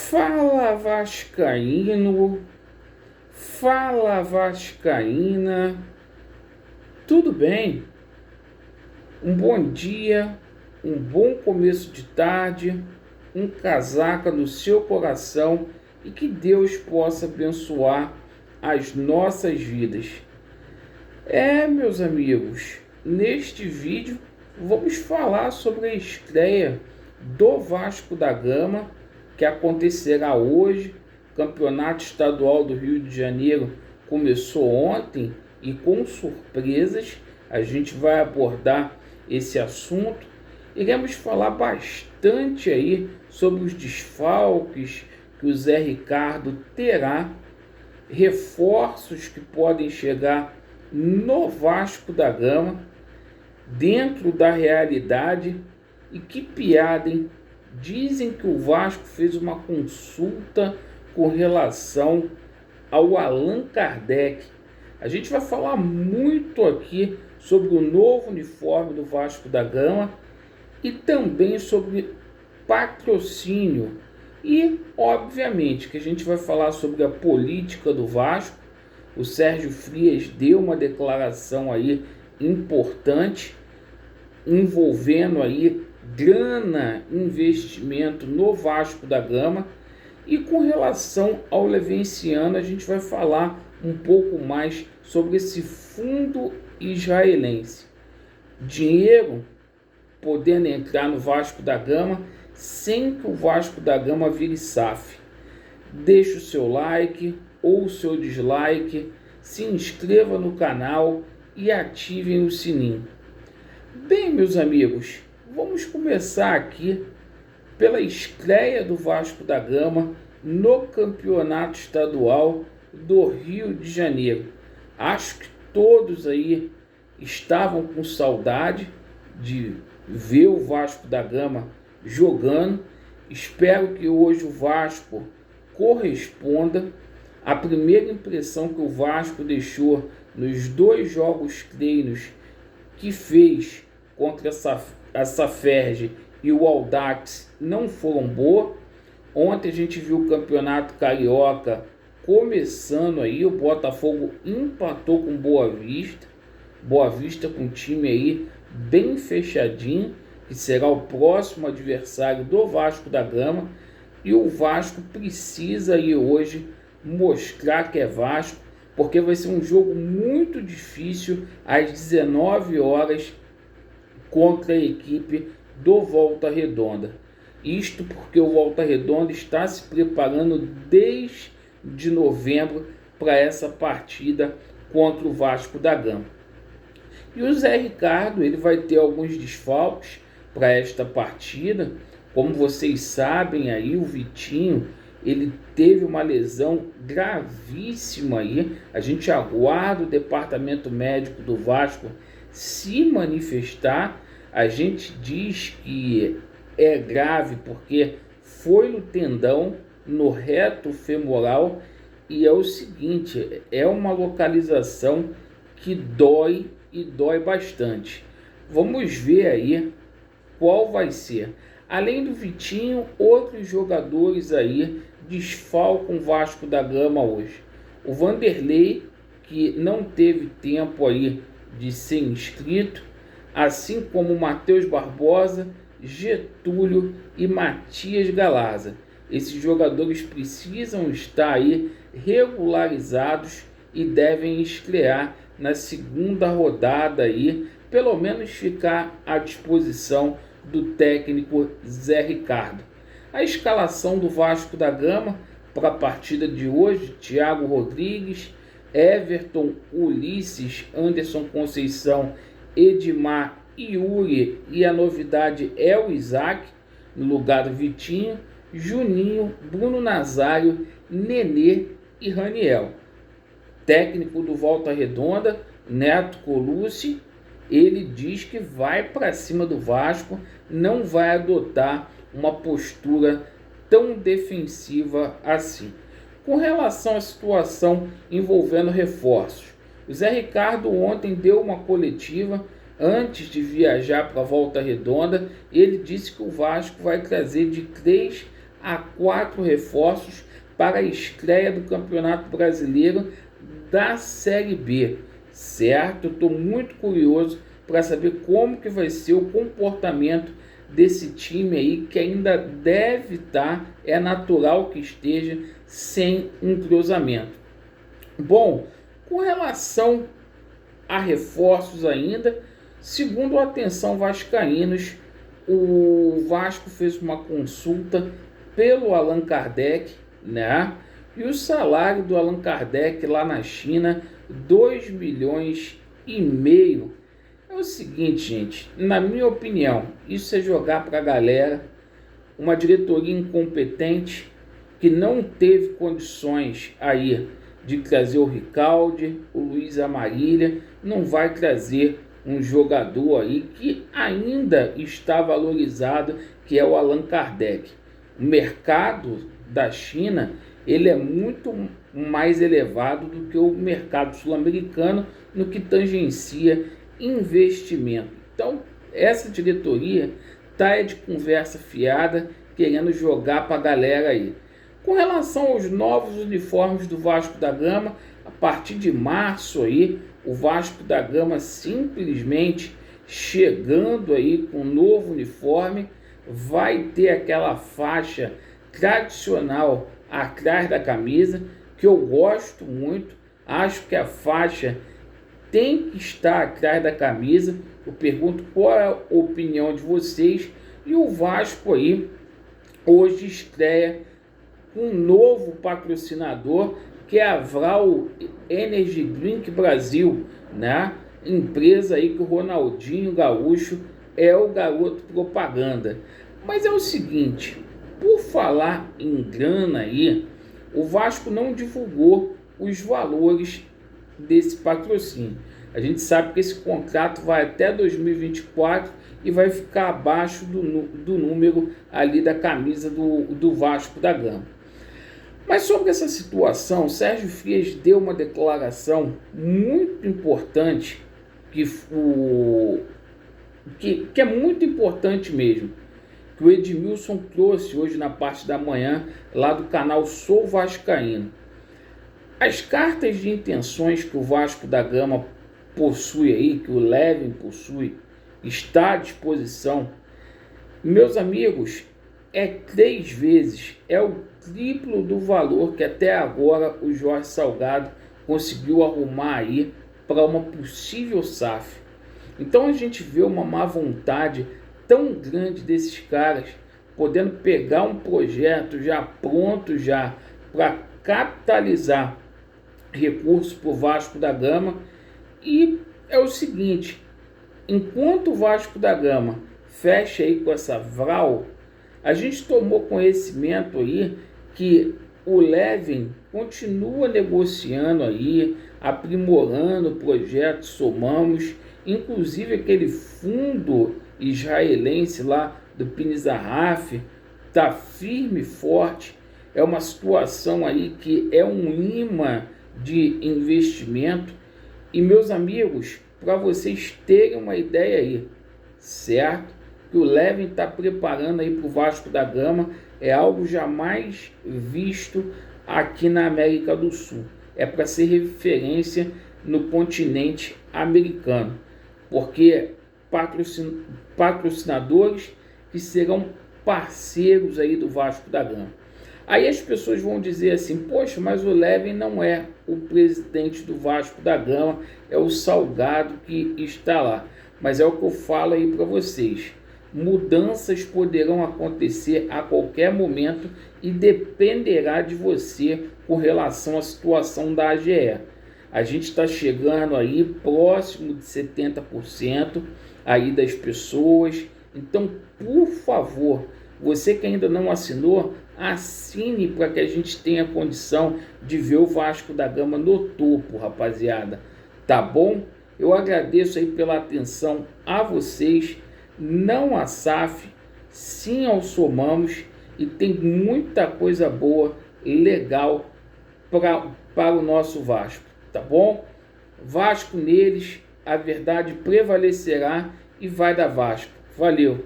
Fala Vascaíno, fala Vascaína, tudo bem? Um bom dia, um bom começo de tarde, um casaca no seu coração e que Deus possa abençoar as nossas vidas. Meus amigos, neste vídeo vamos falar sobre a estreia do Vasco da Gama, que acontecerá hoje. O Campeonato Estadual do Rio de Janeiro começou ontem e com surpresas a gente vai abordar esse assunto. Iremos falar bastante aí sobre os desfalques que o Zé Ricardo terá, reforços que podem chegar no Vasco da Gama, dentro da realidade. E que piada, hein? Dizem que o Vasco fez uma consulta com relação ao Allan Kardec. A gente vai falar muito aqui sobre o novo uniforme do Vasco da Gama e também sobre patrocínio. E, obviamente, que a gente vai falar sobre a política do Vasco. O Sérgio Frias deu uma declaração aí importante, envolvendo aí grana, investimento no Vasco da Gama. E com relação ao Levenciano, a gente vai falar um pouco mais sobre esse fundo israelense. Dinheiro podendo entrar no Vasco da Gama sem que o Vasco da Gama vire SAF. Deixe o seu like ou o seu dislike, se inscreva no canal e ativem o sininho. Bem, meus amigos, vamos começar aqui pela estreia do Vasco da Gama no Campeonato Estadual do Rio de Janeiro. Acho que todos aí estavam com saudade de ver o Vasco da Gama jogando. Espero que hoje o Vasco corresponda. A primeira impressão que o Vasco deixou nos 2 jogos treinos que fez contra a Saferj e o Audax não foram boas. Ontem a gente viu o Campeonato Carioca começando aí, o Botafogo empatou com Boa Vista com um time aí bem fechadinho, que será o próximo adversário do Vasco da Gama, e o Vasco precisa aí hoje mostrar que é Vasco, porque vai ser um jogo muito difícil às 19 horas contra a equipe do Volta Redonda. Isto porque o Volta Redonda está se preparando desde novembro para essa partida contra o Vasco da Gama. E o Zé Ricardo, ele vai ter alguns desfalques para esta partida. Como vocês sabem aí, o Vitinho, ele teve uma lesão gravíssima aí. A gente aguarda o departamento médico do Vasco se manifestar. A gente diz que é grave porque foi no tendão, no reto femoral, e é o seguinte, é uma localização que dói e dói bastante. Vamos ver aí qual vai ser. Além do Vitinho, outros jogadores aí desfalcam o Vasco da Gama hoje. O Vanderlei, que não teve tempo aí de ser inscrito, assim como o Matheus Barbosa, Getúlio e Matias Galarza. Esses jogadores precisam estar aí regularizados e devem estrear na segunda rodada aí, pelo menos ficar à disposição do técnico Zé Ricardo. A escalação do Vasco da Gama para a partida de hoje: Thiago Rodrigues, Everton, Ulisses, Anderson Conceição, Edmar, Yuri, e a novidade é o Isaac no lugar do Vitinho, Juninho, Bruno Nazário, Nenê e Raniel. Técnico do Volta Redonda, Neto Colucci, ele diz que vai para cima do Vasco, não vai adotar uma postura tão defensiva assim. Com relação à situação envolvendo reforços, o Zé Ricardo ontem deu uma coletiva antes de viajar para a Volta Redonda. Ele disse que o Vasco vai trazer de 3 a 4 reforços para a estreia do Campeonato Brasileiro da Série B, certo? Eu estou muito curioso para saber como que vai ser o comportamento desse time aí, que ainda deve estar, é natural que esteja sem entrosamento. Bom, com relação a reforços ainda, segundo a Atenção Vascaínos, o Vasco fez uma consulta pelo Allan Kardec, né? E o salário do Allan Kardec lá na China, 2,5 milhões. É o seguinte, gente, na minha opinião, isso é jogar para a galera, uma diretoria incompetente que não teve condições aí de trazer o Ricaldi, o Luiz Amarília, não vai trazer um jogador aí que ainda está valorizado, que é o Allan Kardec. O mercado da China, ele é muito mais elevado do que o mercado sul-americano no que tangencia investimento. Então, essa diretoria tá de conversa fiada, querendo jogar para a galera aí. Com relação aos novos uniformes do Vasco da Gama, a partir de março aí, o Vasco da Gama simplesmente chegando aí com um novo uniforme, vai ter aquela faixa tradicional atrás da camisa, que eu gosto muito, acho que a faixa tem que estar atrás da camisa. Eu pergunto qual é a opinião de vocês, e o Vasco aí hoje estreia um novo patrocinador, que é a Vral Energy Drink Brasil, né? Empresa aí que o Ronaldinho Gaúcho é o garoto propaganda. Mas é o seguinte, por falar em grana aí, o Vasco não divulgou os valores desse patrocínio. A gente sabe que esse contrato vai até 2024 e vai ficar abaixo do número ali da camisa do Vasco da Gama. Mas sobre essa situação, Sérgio Frias deu uma declaração muito importante, que é muito importante mesmo, que o Edmilson trouxe hoje na parte da manhã, lá do canal Sou Vascaíno. As cartas de intenções que o Vasco da Gama possui aí, que o Levin possui, está à disposição. Meus amigos, é 3 vezes, é o triplo do valor que até agora o Jorge Salgado conseguiu arrumar aí para uma possível SAF. Então a gente vê uma má vontade tão grande desses caras, podendo pegar um projeto já pronto já para capitalizar recursos para o Vasco da Gama. E é o seguinte, enquanto o Vasco da Gama fecha aí com essa Vral, a gente tomou conhecimento aí que o Levin continua negociando aí, aprimorando o projeto Somamos, inclusive aquele fundo israelense lá do Pinizarraf está firme e forte. É uma situação aí que é um imã de investimento. E meus amigos, para vocês terem uma ideia aí, certo? Que o Levin está preparando aí para o Vasco da Gama é algo jamais visto aqui na América do Sul. É para ser referência no continente americano, porque patrocinadores que serão parceiros aí do Vasco da Gama. Aí as pessoas vão dizer assim, poxa, mas o Levin não é o presidente do Vasco da Gama, é o Salgado que está lá. Mas é o que eu falo aí para vocês. Mudanças poderão acontecer a qualquer momento e dependerá de você com relação à situação da AGE. A gente está chegando aí próximo de 70% aí das pessoas. Então, por favor, você que ainda não assinou, assine para que a gente tenha condição de ver o Vasco da Gama no topo, rapaziada. Tá bom? Eu agradeço aí pela atenção a vocês. Não a SAF, sim ao Somamos, e tem muita coisa boa e legal para o nosso Vasco, tá bom? Vasco neles, a verdade prevalecerá e vai dar Vasco. Valeu!